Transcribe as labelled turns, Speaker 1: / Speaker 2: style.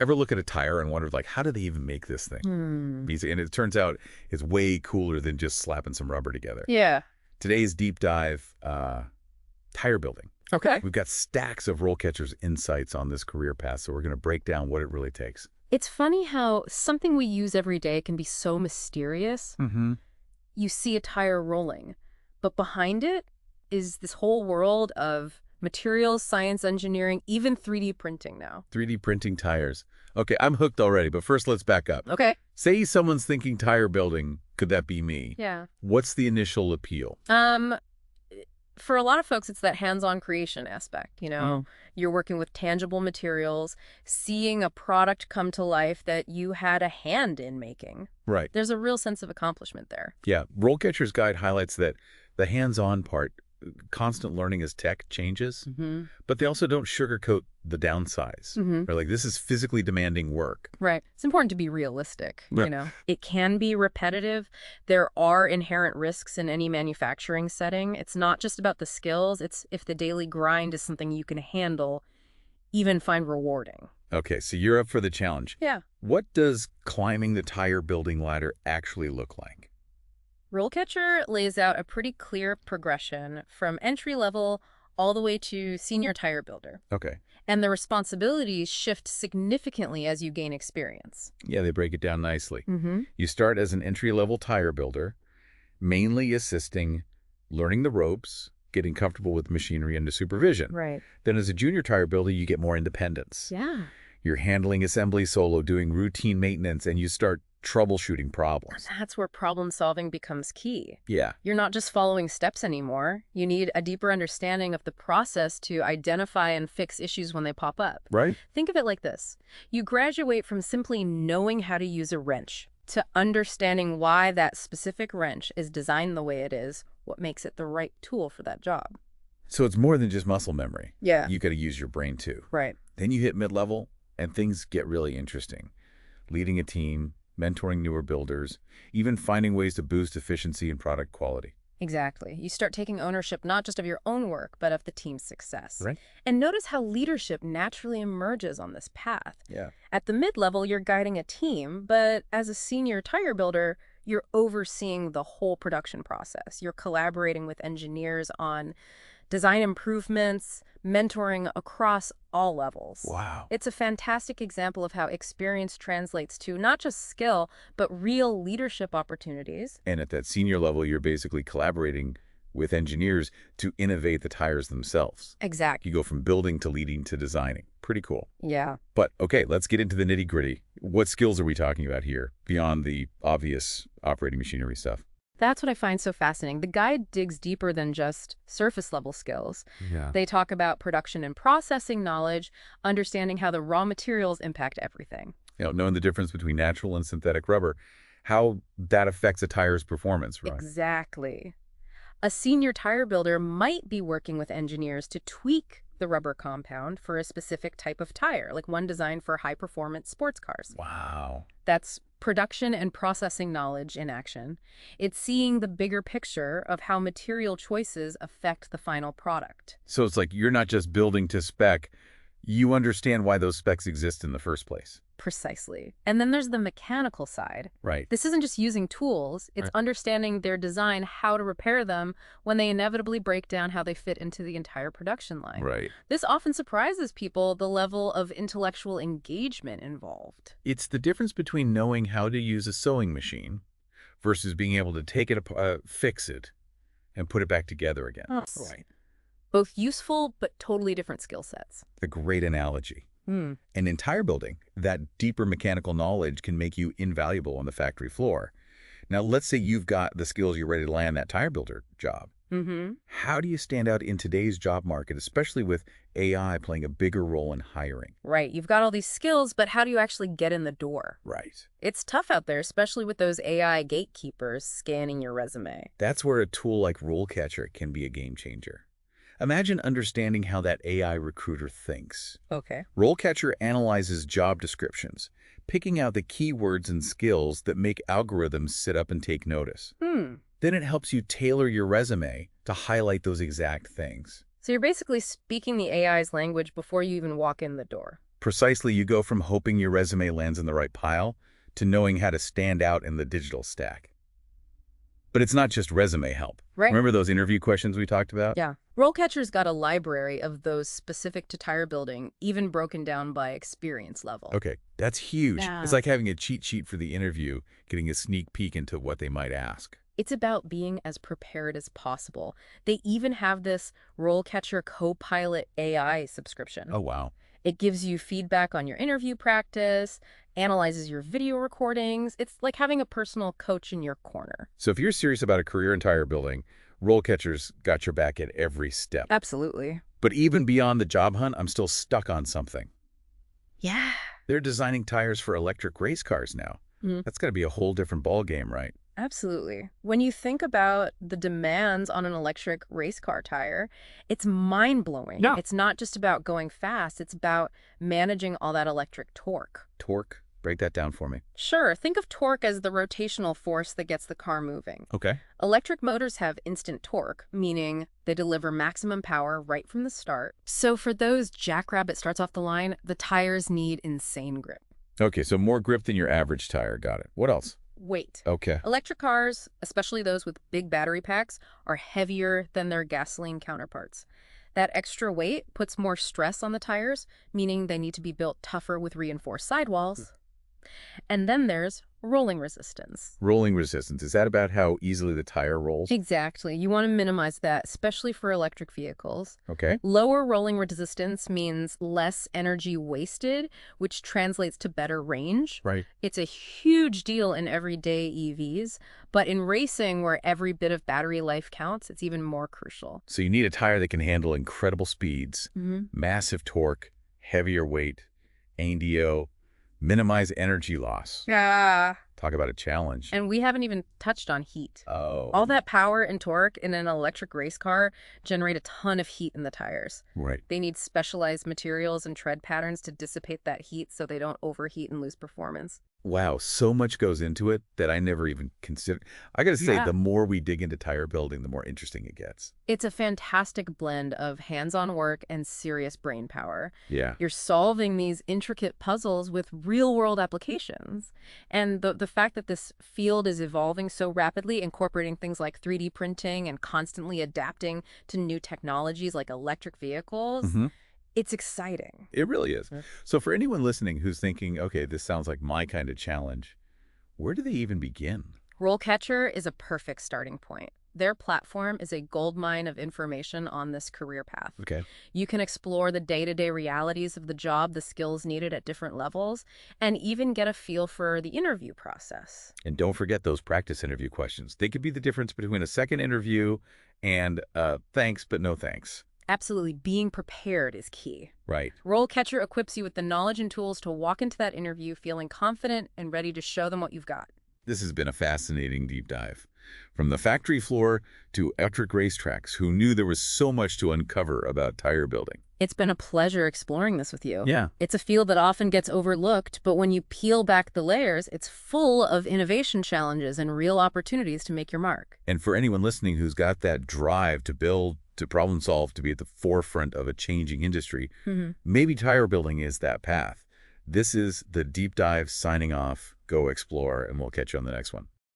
Speaker 1: Ever look at a tire and wonder, like, how do they even make this thing? Easy. And it turns out it's way cooler than just slapping some rubber together.
Speaker 2: Yeah.
Speaker 1: Today's deep dive, tire building.
Speaker 2: Okay.
Speaker 1: We've got stacks of RoleCatcher's insights on this career path, so we're going to break down what it really takes.
Speaker 2: It's funny how something we use every day can be so mysterious. You see a tire rolling, but behind it is this whole world of materials, science, engineering, even 3D printing now.
Speaker 1: 3D printing tires. Okay, I'm hooked already, but first let's back up.
Speaker 2: Okay.
Speaker 1: Say someone's thinking tire building. Could that be me?
Speaker 2: Yeah.
Speaker 1: What's the initial appeal?
Speaker 2: For a lot of folks, it's that hands-on creation aspect, you know? You're working with tangible materials, seeing a product come to life that you had a hand in making.
Speaker 1: Right.
Speaker 2: There's a real sense of accomplishment there.
Speaker 1: Yeah, RoleCatcher's guide highlights that the hands-on part, constant learning as tech changes, but they also don't sugarcoat the downsides. They're like, this is physically demanding work.
Speaker 2: Right. It's important to be realistic, you know. It can be repetitive. There are inherent risks in any manufacturing setting. It's not just about the skills. It's if the daily grind is something you can handle, even find rewarding.
Speaker 1: Okay, so you're up for the challenge.
Speaker 2: Yeah.
Speaker 1: What does climbing the tire building ladder actually look like?
Speaker 2: RoleCatcher lays out a pretty clear progression from entry level all the way to senior tire builder.
Speaker 1: Okay.
Speaker 2: And the responsibilities shift significantly as you gain experience.
Speaker 1: Yeah, they break it down nicely. You start as an entry-level tire builder, mainly assisting, learning the ropes, getting comfortable with machinery under supervision.
Speaker 2: Right.
Speaker 1: Then as a junior tire builder, you get more independence.
Speaker 2: Yeah.
Speaker 1: You're handling assembly solo, doing routine maintenance, and you start troubleshooting problems.
Speaker 2: That's where problem solving becomes key.
Speaker 1: Yeah.
Speaker 2: You're not just following steps anymore. You need a deeper understanding of the process to identify and fix issues when they pop up.
Speaker 1: Right.
Speaker 2: Think of it like this. You graduate from simply knowing how to use a wrench to understanding why that specific wrench is designed the way it is, what makes it the right tool for that job.
Speaker 1: So it's more than just muscle memory.
Speaker 2: Yeah.
Speaker 1: You got to use your brain too.
Speaker 2: Right.
Speaker 1: Then you hit mid-level and things get really interesting. Leading a team, mentoring newer builders, even finding ways to boost efficiency and product quality.
Speaker 2: Exactly. You start taking ownership not just of your own work, but of the team's success.
Speaker 1: Right.
Speaker 2: And notice how leadership naturally emerges on this path.
Speaker 1: Yeah.
Speaker 2: At the mid-level, you're guiding a team, but as a senior tire builder, you're overseeing the whole production process. You're collaborating with engineers on design improvements, mentoring across all levels.
Speaker 1: Wow.
Speaker 2: It's a fantastic example of how experience translates to not just skill, but real leadership opportunities.
Speaker 1: And at that senior level, you're basically collaborating with engineers to innovate the tires themselves.
Speaker 2: Exactly.
Speaker 1: You go from building to leading to designing. Pretty cool.
Speaker 2: Yeah.
Speaker 1: But okay, let's get into the nitty-gritty. What skills are we talking about here beyond the obvious operating machinery stuff?
Speaker 2: That's what I find so fascinating. The guide digs deeper than just surface-level skills.
Speaker 1: Yeah.
Speaker 2: They talk about production and processing knowledge, understanding how the raw materials impact everything.
Speaker 1: You know, knowing the difference between natural and synthetic rubber, how that affects a tire's performance, right?
Speaker 2: Exactly. A senior tire builder might be working with engineers to tweak the rubber compound for a specific type of tire, like one designed for high-performance sports cars.
Speaker 1: Wow.
Speaker 2: That's production and processing knowledge in action. It's seeing the bigger picture of how material choices affect the final product.
Speaker 1: So it's like you're not just building to spec, you understand why those specs exist in the first place.
Speaker 2: Precisely. And then there's the mechanical side.
Speaker 1: Right.
Speaker 2: This isn't just using tools, it's understanding their design, how to repair them when they inevitably break down, how they fit into the entire production line.
Speaker 1: Right.
Speaker 2: This often surprises people, the level of intellectual engagement involved.
Speaker 1: It's the difference between knowing how to use a sewing machine versus being able to take it apart, fix it, and put it back together again.
Speaker 2: Right. Both useful, but totally different skill sets.
Speaker 1: The great analogy. And in tire building, that deeper mechanical knowledge can make you invaluable on the factory floor. Now, let's say you've got the skills, you're ready to land that tire builder job. How do you stand out in today's job market, especially with AI playing a bigger role in hiring?
Speaker 2: Right. You've got all these skills, but how do you actually get in the door?
Speaker 1: Right.
Speaker 2: It's tough out there, especially with those AI gatekeepers scanning your resume.
Speaker 1: That's where a tool like RoleCatcher can be a game changer. Imagine understanding how that AI recruiter thinks.
Speaker 2: Okay.
Speaker 1: RoleCatcher analyzes job descriptions, picking out the keywords and skills that make algorithms sit up and take notice. Then it helps you tailor your resume to highlight those exact things.
Speaker 2: So you're basically speaking the AI's language before you even walk in the door.
Speaker 1: Precisely, you go from hoping your resume lands in the right pile to knowing how to stand out in the digital stack. But it's not just resume help.
Speaker 2: Right.
Speaker 1: Remember those interview questions we talked about?
Speaker 2: Yeah. RoleCatcher's got a library of those specific to tire building, even broken down by experience level.
Speaker 1: Okay, that's huge.
Speaker 2: Yeah.
Speaker 1: It's like having a cheat sheet for the interview, getting a sneak peek into what they might ask.
Speaker 2: It's about being as prepared as possible. They even have this RoleCatcher Copilot AI subscription.
Speaker 1: Oh, wow.
Speaker 2: It gives you feedback on your interview practice, analyzes your video recordings. It's like having a personal coach in your corner.
Speaker 1: So if you're serious about a career in tire building, RoleCatcher's got your back at every step.
Speaker 2: Absolutely.
Speaker 1: But even beyond the job hunt, I'm still stuck on something.
Speaker 2: Yeah.
Speaker 1: They're designing tires for electric race cars now. That's got to be a whole different ballgame, right?
Speaker 2: Absolutely. When you think about the demands on an electric race car tire, it's mind-blowing.
Speaker 1: Yeah.
Speaker 2: It's not just about going fast. It's about managing all that electric torque.
Speaker 1: Torque? Break that down for me.
Speaker 2: Sure, think of torque as the rotational force that gets the car moving.
Speaker 1: Okay.
Speaker 2: Electric motors have instant torque, meaning they deliver maximum power right from the start. So for those jackrabbit starts off the line, the tires need insane grip.
Speaker 1: Okay, so more grip than your average tire. Got it. What else?
Speaker 2: Weight.
Speaker 1: Okay.
Speaker 2: Electric cars, especially those with big battery packs, are heavier than their gasoline counterparts. That extra weight puts more stress on the tires, meaning they need to be built tougher with reinforced sidewalls. And then there's rolling resistance.
Speaker 1: Rolling resistance. Is that about how easily the tire rolls?
Speaker 2: Exactly. You want to minimize that, especially for electric vehicles.
Speaker 1: Okay.
Speaker 2: Lower rolling resistance means less energy wasted, which translates to better range.
Speaker 1: Right.
Speaker 2: It's a huge deal in everyday EVs, but in racing, where every bit of battery life counts, it's even more crucial.
Speaker 1: So you need a tire that can handle incredible speeds, massive torque, heavier weight, ANDO, minimize energy loss.
Speaker 2: Yeah.
Speaker 1: Talk about a challenge.
Speaker 2: And we haven't even touched on heat.
Speaker 1: Oh.
Speaker 2: All that power and torque in an electric race car generate a ton of heat in the tires.
Speaker 1: Right.
Speaker 2: They need specialized materials and tread patterns to dissipate that heat so they don't overheat and lose performance.
Speaker 1: Wow, so much goes into it that I never even considered. I got to say,
Speaker 2: Yeah.
Speaker 1: the more we dig into tire building, the more interesting it gets.
Speaker 2: It's a fantastic blend of hands-on work and serious brain power.
Speaker 1: Yeah.
Speaker 2: You're solving these intricate puzzles with real-world applications. And the fact that this field is evolving so rapidly, incorporating things like 3D printing and constantly adapting to new technologies like electric vehicles, it's exciting.
Speaker 1: It really is. So for anyone listening who's thinking, okay, this sounds like my kind of challenge, where do they even begin?
Speaker 2: RoleCatcher is a perfect starting point. Their platform is a goldmine of information on this career path.
Speaker 1: Okay.
Speaker 2: You can explore the day-to-day realities of the job, the skills needed at different levels, and even get a feel for the interview process.
Speaker 1: And don't forget those practice interview questions. They could be the difference between a second interview and thanks, but no thanks.
Speaker 2: Absolutely, being prepared is key.
Speaker 1: Right.
Speaker 2: RoleCatcher equips you with the knowledge and tools to walk into that interview feeling confident and ready to show them what you've got.
Speaker 1: This has been a fascinating deep dive. From the factory floor to electric racetracks, who knew there was so much to uncover about tire building.
Speaker 2: It's been a pleasure exploring this with you.
Speaker 1: Yeah.
Speaker 2: It's a field that often gets overlooked, but when you peel back the layers, it's full of innovation challenges and real opportunities to make your mark.
Speaker 1: And for anyone listening who's got that drive to build, to problem solve, to be at the forefront of a changing industry, maybe tire building is that path. This is the deep dive signing off. Go explore, and we'll catch you on the next one.